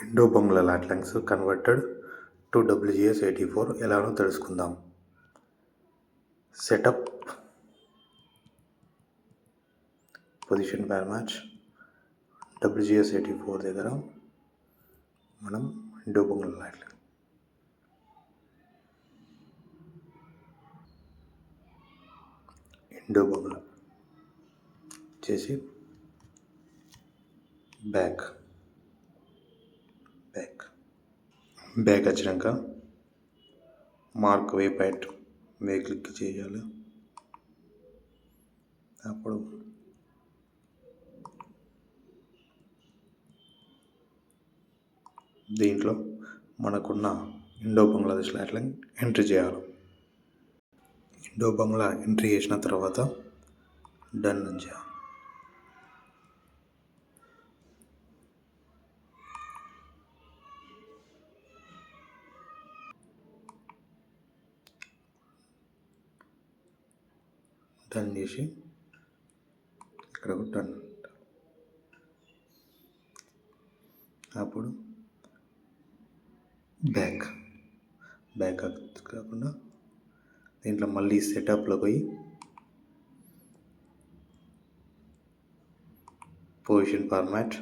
Indo Bangla lat longs converted to WGS84 ఎలానో తెలుసుకుందాం. Setup position పేర్ match WGS84 దగ్గర మనం ఇండో బంగ్లా లాట్లెన్స్ చేసి బ్యాక్ వచ్చినాక మార్క్ వే పాయింట్ క్లిక్ చేయాలి. అప్పుడు దీంట్లో మనకున్న ఇండో బంగ్లాదేశ్ లాట్లెన్స్ ఎంట్రీ చేయాలి. ఇండో బంగ్లా ఎంట్రీ చేసిన తర్వాత డన్ చేయాలి. డన్ చేసి ఇక్కడ డన్. అప్పుడు బ్యాక్ కాకుండా దీంట్లో మళ్ళీ సెటప్లో పోయి పొజిషన్ ఫార్మాట్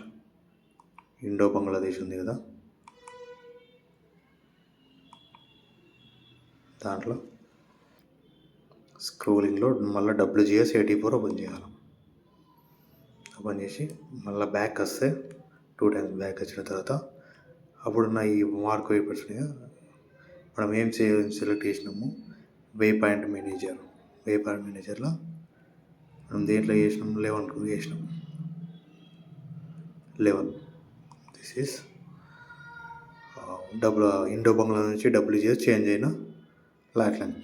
ఇండో బంగ్లాదేశ్ ఉంది కదా, దాంట్లో స్క్రోలింగ్లో మళ్ళీ WGS84 ఓపెన్ చేయాలి. ఓపెన్ చేసి మళ్ళీ బ్యాక్ వస్తే 2 times బ్యాక్ వచ్చిన తర్వాత అప్పుడున్న ఈ మార్క్ వే పాయింట్స్ మనం ఏం సెలెక్ట్ చేసినాము, వే పాయింట్ మేనేజర్లో మనం దేంట్లో చేసినాము, 11 చేసినాము. 11 దిస్ ఈస్ ఇండో బంగ్లా నుంచి WGS చేంజ్ అయిన లాట్లెన్స్.